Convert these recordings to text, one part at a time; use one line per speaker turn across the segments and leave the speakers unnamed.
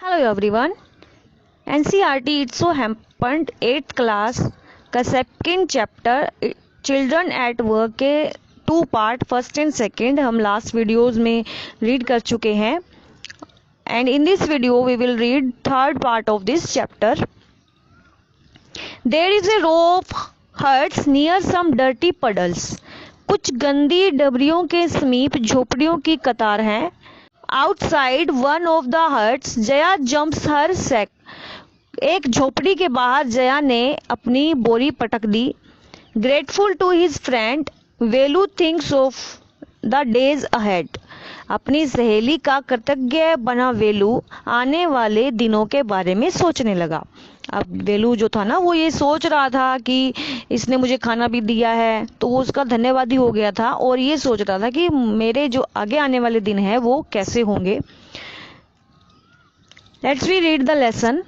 Hello everyone. NCERT It So Happened 8th class का second chapter children at work के 2 part first and second हम last videos में read कर चुके हैं and in this video we will read third part of this chapter. There is a row of huts near some dirty puddles. कुछ गंदी डबरियों के समीप झोपड़ियों की कतार है. Outside one of the huts Jaya jumps her sack. एक झोपड़ी के बाहर जया ने अपनी बोरी पटक दी. Grateful to his friend Velu thinks of the days ahead. अपनी सहेली का कृतज्ञ बना वेलू आने वाले दिनों के बारे में सोचने लगा. अब वेलू जो था ना वो ये सोच रहा था कि इसने मुझे खाना भी दिया है तो वो उसका धन्यवादी हो गया था और ये सोच रहा था कि मेरे जो आगे आने वाले दिन हैं वो कैसे होंगे. Let's we read the lesson.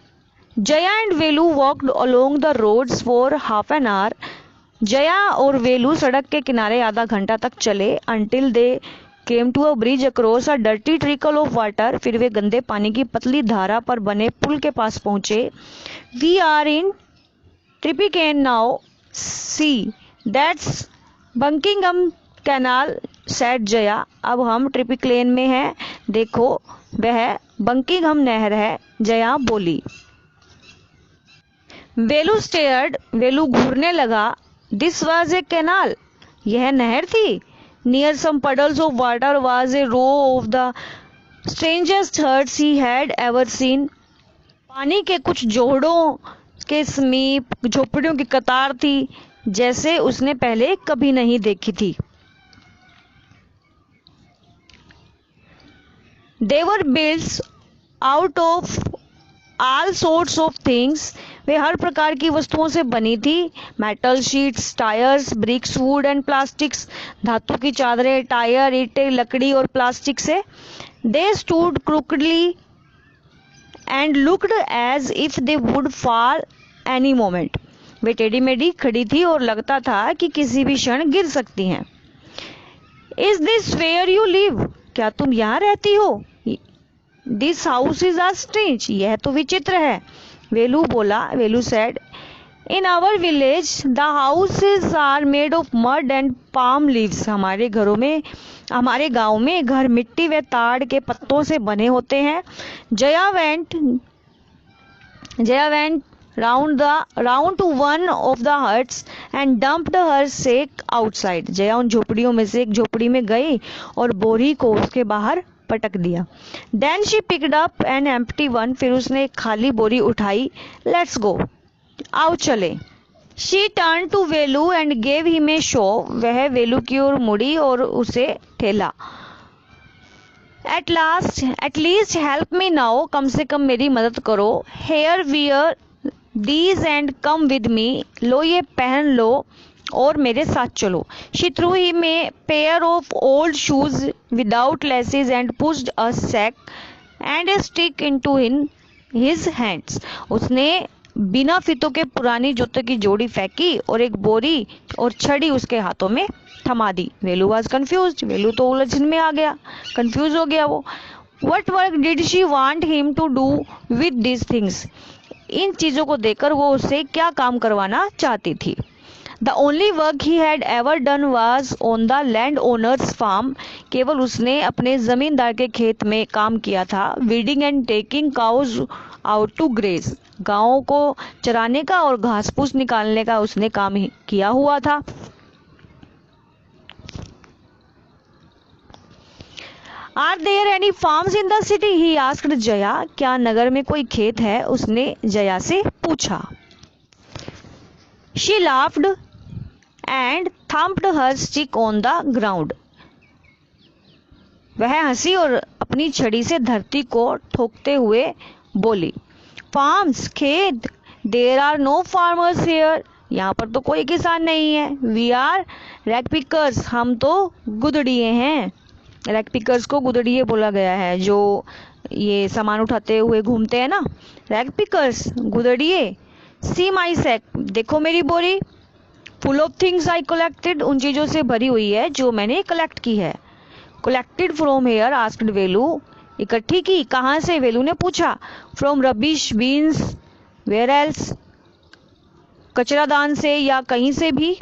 Jaya and Velu walked along the roads for half an hour. Jaya और वेलू सड़क के किनारे आधा घंटा तक चले. Until they came to a bridge across a dirty trickle of water. फिर वे गंदे पानी की पतली धारा पर बने पुल के पास पहुंचे. We are in Triplicane now. See that's Buckingham canal said Jaya. अब हम ट्रिपिक्लेन में हैं. देखो वह बंकिंगम नहर है, जया बोली. वेलू स्टेयर्ड. वेलू घूरने लगा. This was a canal. यह नहर थी. Near some puddles of water was a row of the strangest huts he had ever seen. पानी के कुछ जोड़ों के समीप झोपड़ियों की कतार थी जैसे उसने पहले कभी नहीं देखी थी. They were built out of all sorts of things. वे हर प्रकार की वस्तुओं से बनी थी. Metal sheets, tyres, bricks, wood and plastics. धातु की चादरें, टायर, ईंटें, लकड़ी और प्लास्टिक से. They stood crookedly and looked as if they would fall any moment. वे टेढ़ी मेढ़ी खड़ी थी और लगता था कि किसी भी क्षण गिर सकती हैं. Is this where you live. क्या तुम यहाँ रहती हो. This house is a strange. यह तो विचित्र है. वेलू बोला. Velu said in our village the houses are made of mud and palm leaves. हमारे गांव में घर मिट्टी व ताड़ के पत्तों से बने होते हैं. Jaya went round to one of the huts and dumped her sack outside. Jaya उन झोपड़ियों में से एक झोपड़ी में गई और बोरी को उसके बाहर पटक दिया. Then she picked up an empty one. फिर उसने एक खाली बोरी उठाई. Let's go. आओ चले. She turn to Velu and gave him a shove. वह वेलू की ओर मुड़ी और उसे ठेला. At least help me now. कम से कम मेरी मदद करो. Here wear these and come with me. लो ये पहन लो और मेरे साथ चलो. She threw him a pair of old shoes without laces and pushed a sack and a stick into his hands. उसने बिना फीतों के पुरानी जूतों की जोड़ी फेंकी और एक बोरी और छड़ी उसके हाथों में थमा दी. वेलू वाज कंफ्यूज्ड. वेलू तो उलझन में आ गया, कंफ्यूज हो गया वो. What work did she want him to do with this things. इन चीजों को देकर वो उससे क्या काम करवाना चाहती थी. The only work he had ever done was on the landowner's farm. केवल उसने अपने जमींदार के खेत में काम किया था. Weeding and taking cows out to graze. गायों को चराने का और घास फूस निकालने का उसने काम ही किया हुआ था. Are there any farms in the city? He asked Jaya. क्या नगर में कोई खेत है. उसने जया से पूछा. She laughed and thumped her stick on the ground. वह हंसी और अपनी छड़ी से धरती को ठोकते हुए बोली. Farms, खेत. There are no farmers here. यहाँ पर तो कोई किसान नहीं है. We are rag pickers. हम तो गुदड़िए हैं. रैग पिकर्स को गुदड़िए बोला गया है जो ये सामान उठाते हुए घूमते हैं ना. रैग पिकर्स, गुदड़िए. See my sack. देखो मेरी बोरी. Full of things I collected. उन चीजों से भरी हुई है जो मैंने कलेक्ट की है. Collected from here. Asked Velu. इकट्ठी की। कहाँ से? वेलू ने पूछा। From rubbish bins, where else? कचरादान से या कहीं से भी।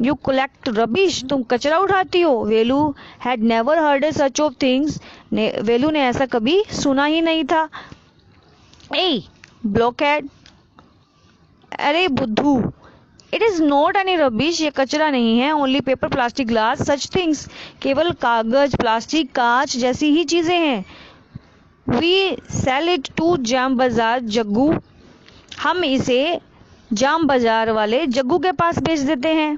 यू कलेक्ट रबिश, तुम कचरा उठाती हो। Velu had never heard a such of things, Velu ने ऐसा कभी सुना ही नहीं था। ए ब्लॉकहेड, अरे बुद्धू, it is not any rubbish, ये कचरा नहीं है। Only paper, plastic, glass, such things, केवल कागज, प्लास्टिक, कांच जैसी ही चीजें हैं। वी सेल इट टू जाम बाजार जग्गू, हम इसे जाम बाजार वाले जग्गू के पास बेच देते हैं।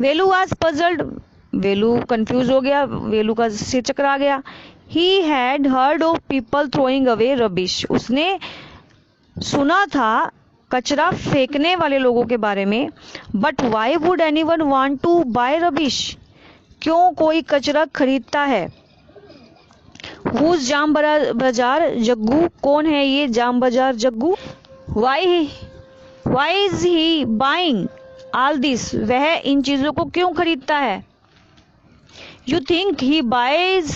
वेलू वाज पजल्ड, वेलू कंफ्यूज हो गया, वेलू का सिर चकरा गया। He had heard of people throwing away rubbish, उसने सुना था कचरा फेंकने वाले लोगों के बारे में। But why would anyone want to buy rubbish, क्यों कोई कचरा खरीदता है। हुज जाम बाजार जग्गू, कौन है ये जाम बाजार Jaggu. Why is he buying all this, वह इन चीजों को क्यों खरीदता है। You think he buys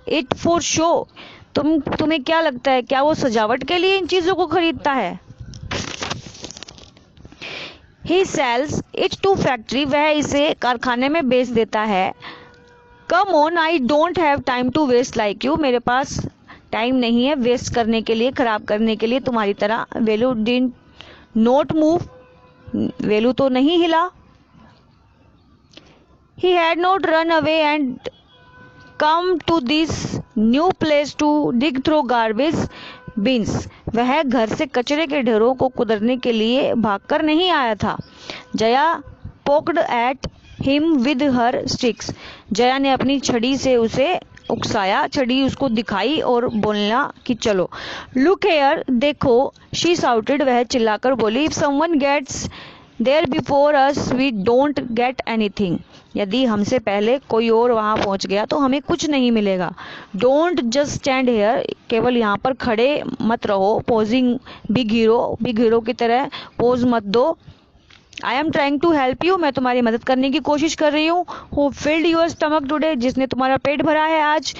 it for show, तुम्हें क्या लगता है, क्या वो सजावट के लिए इन चीजों को खरीदता है। He sells it to factory, वह इसे कारखाने में बेच देता है। Come on, I don't have time to waste like you, मेरे पास टाइम नहीं है वेस्ट करने के लिए, खराब करने के लिए तुम्हारी तरह। Velu did not move, Velu तो नहीं हिला। He had not run away and come to this new place to dig through garbage bins, वह घर से कचरे के ढेरों को कुदरने के लिए भागकर नहीं आया था। Jaya poked at him with her sticks, Jaya ने अपनी छड़ी से उसे उकसाया, छड़ी उसको दिखाई और बोलना कि चलो। लुक हेयर, देखो। शी साउटेड, वह चिल्लाकर बोली। If someone gets there before us we don't get anything, यदि हमसे पहले कोई और वहां पहुंच गया तो हमें कुछ नहीं मिलेगा। डोंट जस्ट स्टैंड हेयर, केवल यहाँ पर खड़े मत रहो। पोजिंग बिग हीरो की तरह पोज मत दो। I am trying to help you, मैं तुम्हारी मदद करने की कोशिश कर रही हूँ। Who filled your stomach today, जिसने तुम्हारा पेट भरा है आज।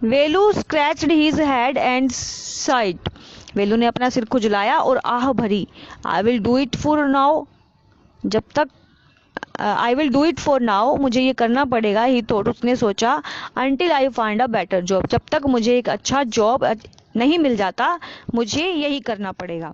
Velu scratched his head and sighed, Velu ने अपना सिर खुजलाया और आह भरी। I will do it for now, जब तक I will do it for now, मुझे ये करना पड़ेगा। ही थॉट, उसने सोचा। Until I find a better job, जब तक मुझे एक अच्छा जॉब नहीं मिल जाता मुझे यही करना पड़ेगा।